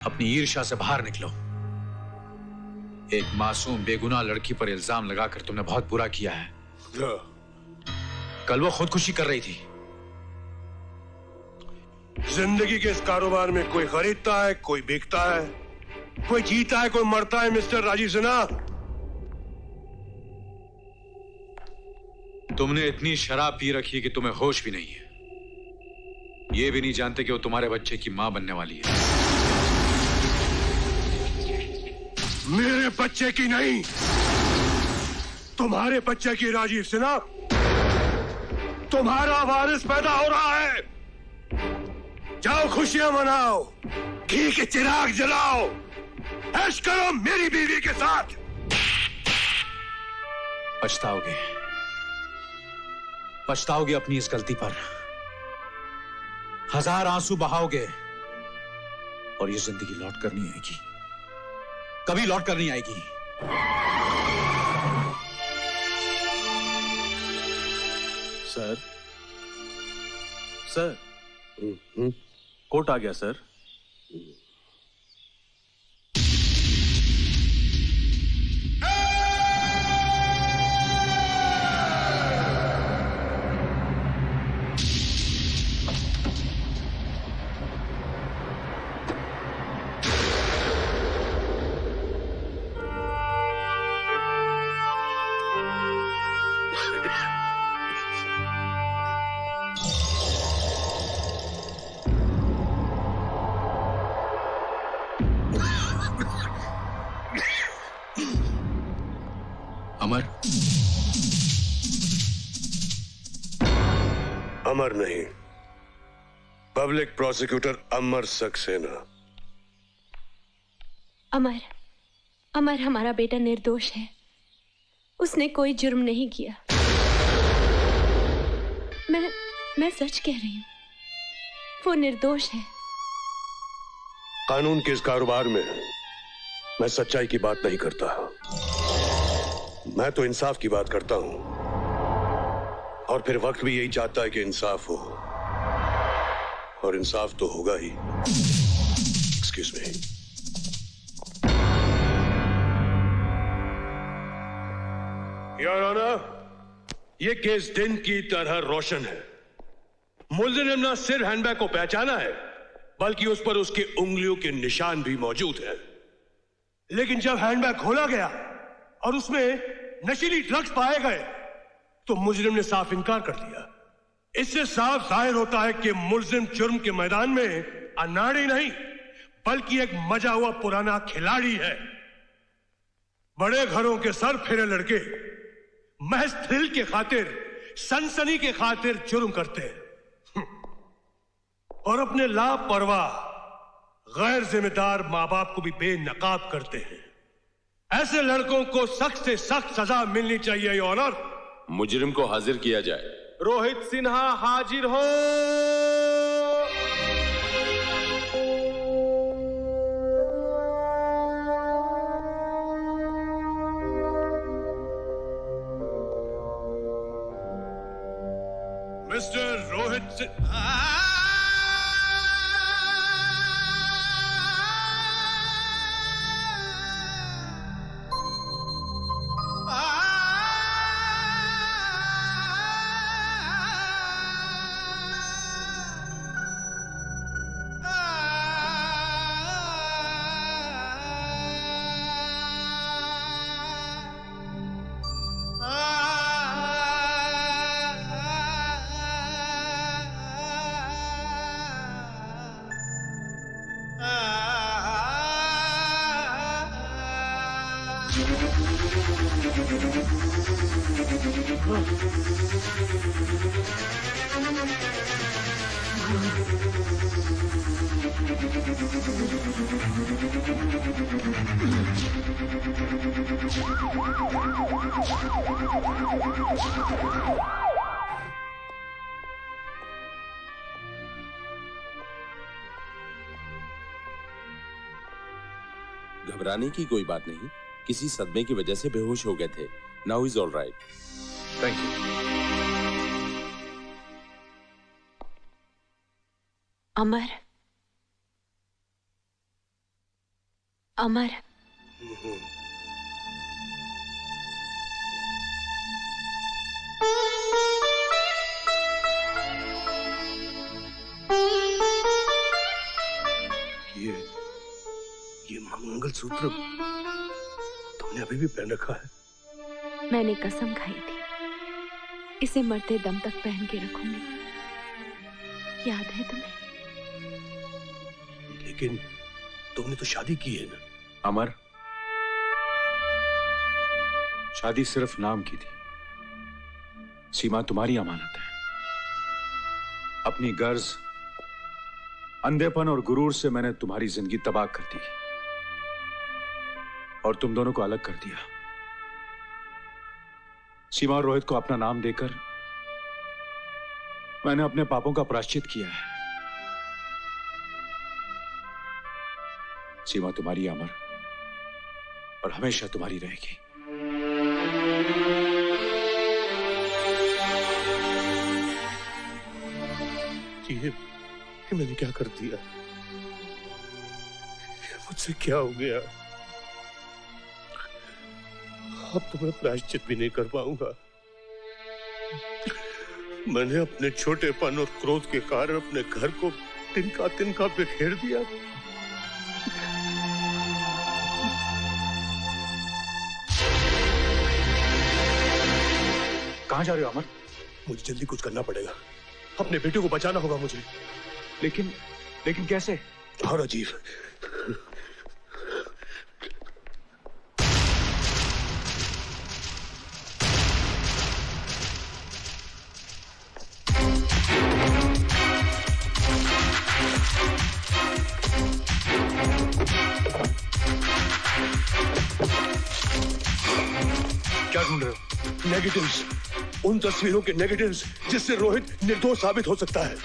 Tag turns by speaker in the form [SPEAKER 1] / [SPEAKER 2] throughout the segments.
[SPEAKER 1] अपनी ईर्ष्या से बाहर निकलो। एक मासूम बेगुनाह लड़की पर इल्जाम लगाकर तुमने बहुत बुरा किया है। कल वो खुदकुशी कर रही थी।
[SPEAKER 2] जिंदगी के इस कारोबार में कोई खरीदता है, कोई बिकता है, कोई जीता है, कोई मरता है। मिस्टर राजीव सिन्हा,
[SPEAKER 1] तुमने इतनी शराब पी रखी है कि तुम्हें होश भी नहीं है। ये भी नहीं जानते कि वो तुम्हारे बच्चे की मां बनने वाली है।
[SPEAKER 2] मेरे बच्चे की नहीं, तुम्हारे बच्चे की। राजीव सिन्हा, तुम्हारा वारिस पैदा हो रहा है। जाओ खुशियां मनाओ, घी के चिराग जलाओ, ऐश करो मेरी बीवी के साथ।
[SPEAKER 1] पछताओगे, पछताओगे अपनी इस गलती पर। 1000 आंसू बहाओगे और ये जिंदगी लौट कर नहीं आएगी, कभी लौट कर नहीं आएगी।
[SPEAKER 3] सर, सर, कोर्ट आ गया सर।
[SPEAKER 1] अमर,
[SPEAKER 2] अमर नहीं, पब्लिक प्रोसिक्यूटर अमर सक्सेना।
[SPEAKER 4] अमर, अमर हमारा बेटा निर्दोष है। उसने कोई जुर्म नहीं किया। मैं सच कह रही हूं, वो निर्दोष है।
[SPEAKER 2] कानून के इस कारोबार में मैं सच्चाई की बात नहीं करता, मैं तो इंसाफ की बात करता हूं। और फिर वक्त भी यही चाहता है कि इंसाफ हो, और इंसाफ तो होगा ही। Excuse me. योर ऑनर, ये केस दिन की तरह रोशन है। मुलजिम ने न सिर्फ हैंडबैग को पहचाना है, बल्कि उस पर उसकी उंगलियों के निशान भी मौजूद हैं। लेकिन जब हैंडबैग खोला गया और उसमें नशीली ड्रग्स पाए गए, तो मुजरिम ने साफ इनकार कर दिया। इससे साफ जाहिर होता है कि मुलजिम जुर्म के मैदान में अनाड़ी नहीं, बल्कि एक मजा हुआ पुराना खिलाड़ी है। बड़े घरों के सर फेरे लड़के महज थ्रिल के खातिर, सनसनी के खातिर जुर्म करते हैं और अपने लापरवाह गैर जिम्मेदार मां बाप को भी बेनकाब करते हैं। ऐसे लड़कों को सख्त से सख्त सजा मिलनी चाहिए। योर ऑनर,
[SPEAKER 5] मुजरिम को हाजिर किया जाए।
[SPEAKER 3] रोहित सिन्हा हाजिर हो।
[SPEAKER 2] मिस्टर रोहित सिन्हा।
[SPEAKER 5] घबराने की कोई बात नहीं, किसी सदमे की वजह से बेहोश हो गए थे। Now is all right.
[SPEAKER 1] Thank you.
[SPEAKER 4] Amar, Amar,
[SPEAKER 2] ये मंगलसूत्र तुमने अभी भी पहन रखा है?
[SPEAKER 4] मैंने कसम खाई थी इसे मरते दम तक पहन के रखूंगी। याद है तुम्हें?
[SPEAKER 2] लेकिन तुमने तो शादी की है ना?
[SPEAKER 1] अमर, शादी सिर्फ नाम की थी। सीमा तुम्हारी अमानत है। अपनी गर्ज, अंधेपन और गुरूर से मैंने तुम्हारी जिंदगी तबाह कर दी और तुम दोनों को अलग कर दिया। सीमा और रोहित को अपना नाम देकर मैंने अपने पापों का प्रायश्चित किया है। सीमा तुम्हारी अमर और हमेशा तुम्हारी रहेगी।
[SPEAKER 2] ये मैंने क्या कर दिया? मुझसे क्या हो गया? अब तो मैं प्रायश्चित भी नहीं कर पाऊंगा। मैंने अपने छोटेपन और क्रोध के कारण अपने घर को तिनका तिनका बिखेर दिया।
[SPEAKER 1] कहां जा रहे हो अमर?
[SPEAKER 2] मुझे जल्दी कुछ करना पड़ेगा। अपने बेटे को बचाना होगा मुझे।
[SPEAKER 1] लेकिन कैसे?
[SPEAKER 2] हाँ राजीव,
[SPEAKER 1] क्या ढूंढ रहे हो?
[SPEAKER 2] नेगेटिव्स, उन तस्वीरों के नेगेटिव्स जिससे रोहित निर्दोष साबित हो सकता है।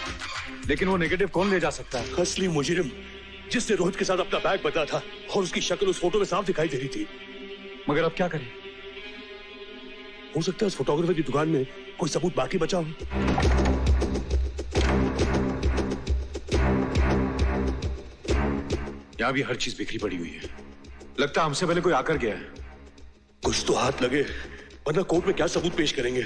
[SPEAKER 1] लेकिन वो नेगेटिव कौन ले जा सकता है?
[SPEAKER 2] असली मुजरिम जिससे रोहित के साथ अपना बैग बदला था और उसकी शक्ल उस फोटो में साफ दिखाई दे रही थी।
[SPEAKER 1] मगर अब क्या करें?
[SPEAKER 2] हो सकता है उस फोटोग्राफर की दुकान में कोई सबूत बाकी बचा हो।
[SPEAKER 1] यहां भी हर चीज बिखरी पड़ी हुई है। लगता है हमसे पहले कोई आकर गया है।
[SPEAKER 2] कुछ तो हाथ लगे, वरना कोर्ट में क्या सबूत पेश करेंगे।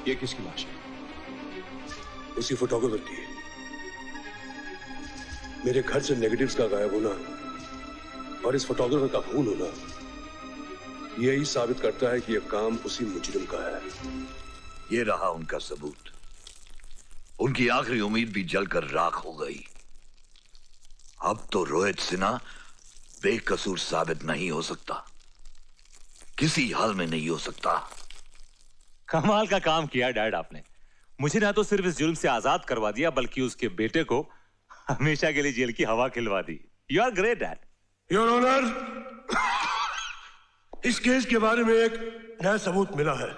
[SPEAKER 1] ये किसकी लाश है?
[SPEAKER 2] उसी फोटोग्राफर की। मेरे घर से नेगेटिव्स का गायब होना और इस फोटोग्राफर का खून होना यही साबित करता है कि यह काम उसी मुजरिम का है।
[SPEAKER 6] ये रहा उनका सबूत। उनकी आखिरी उम्मीद भी जलकर राख हो गई। अब तो रोहित सिन्हा बेकसूर साबित नहीं हो सकता, किसी हाल में नहीं हो सकता।
[SPEAKER 7] कमाल का काम किया डैड आपने। मुझे ना तो सिर्फ इस जुर्म से आजाद करवा दिया, बल्कि उसके बेटे को हमेशा के लिए जेल की हवा खिलवा दी। You are great dad.
[SPEAKER 2] Your honour, इस केस के बारे में एक नया सबूत मिला है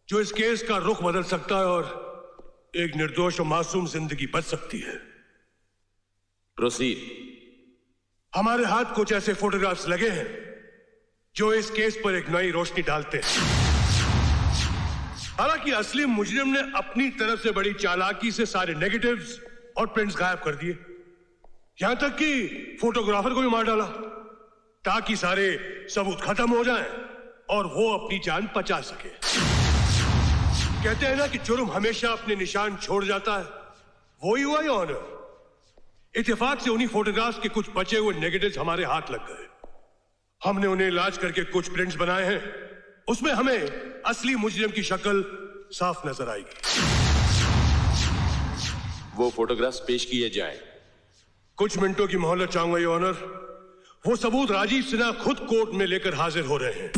[SPEAKER 2] जो इस केस का रुख बदल सकता है और एक निर्दोष और मासूम जिंदगी बच सकती है।
[SPEAKER 5] प्रोसीड।
[SPEAKER 2] हमारे हाथ कुछ ऐसे फोटोग्राफ्स लगे हैं जो इस केस पर एक नई रोशनी डालते हैं। हालांकि असली मुजरिम ने अपनी तरफ से बड़ी चालाकी से सारे नेगेटिव्स और प्रिंट्स गायब कर दिए, यहां तक कि फोटोग्राफर को भी मार डाला ताकि सारे सबूत खत्म हो जाएं और वो अपनी जान बचा सके। कहते हैं ना कि जुर्म हमेशा अपने निशान छोड़ जाता है, वो ही हुआ ये ऑनर। इत्तेफाक से उन्हीं फोटोग्राफ्स के कुछ बचे हुए नेगेटिव्स हमारे हाथ लग गए। हमने उन्हें इलाज करके कुछ प्रिंट्स बनाए हैं, उसमें हमें असली मुजरिम की शक्ल साफ नजर आएगी।
[SPEAKER 5] वो फोटोग्राफ्स पेश किए जाएं।
[SPEAKER 2] कुछ मिनटों की मोहलत चाहूंगा ये ऑनर। वो सबूत राजीव सिन्हा खुद कोर्ट में लेकर हाजिर हो रहे हैं।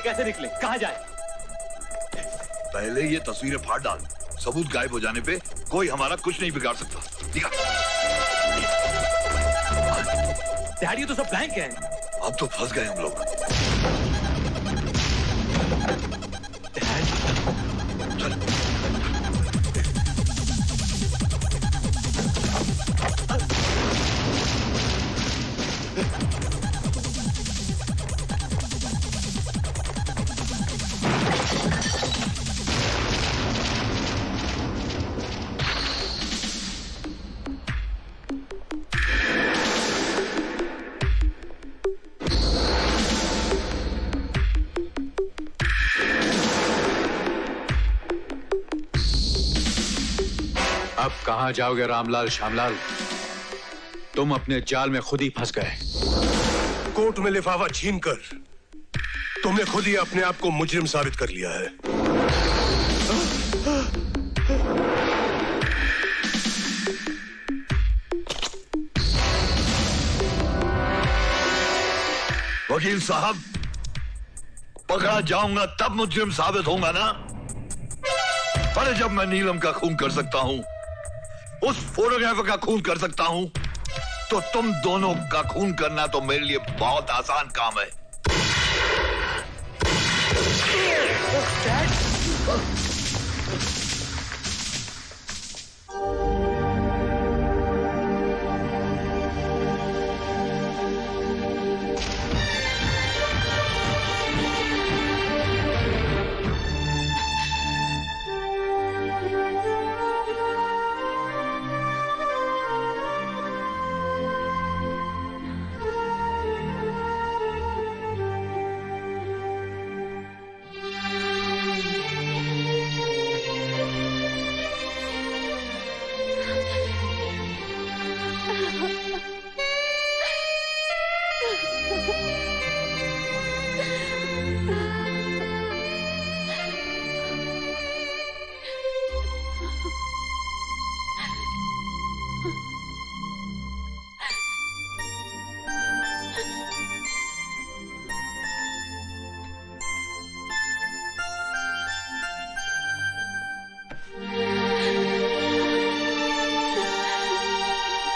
[SPEAKER 7] कैसे निकले, कहाँ जाए?
[SPEAKER 6] पहले ये तस्वीरें फाड़ डाल। सबूत गायब हो जाने पे कोई हमारा कुछ नहीं बिगाड़ सकता। दिखा।
[SPEAKER 7] डैडी तो सब ब्लैंक है।
[SPEAKER 6] अब तो फंस गए हम लोग। चल।
[SPEAKER 1] अब कहां जाओगे रामलाल श्यामलाल? तुम अपने जाल में खुद ही फंस गए।
[SPEAKER 2] कोर्ट में लिफाफा छीनकर तुमने खुद ही अपने आप को मुजरिम साबित कर लिया है।
[SPEAKER 6] वकील साहब, पकड़ा जाऊंगा तब मुजरिम साबित होगा ना? अरे जब मैं नीलम का खून कर सकता हूं, उस फोटोग्राफर का खून कर सकता हूं, तो तुम दोनों का खून करना तो मेरे लिए बहुत आसान काम है।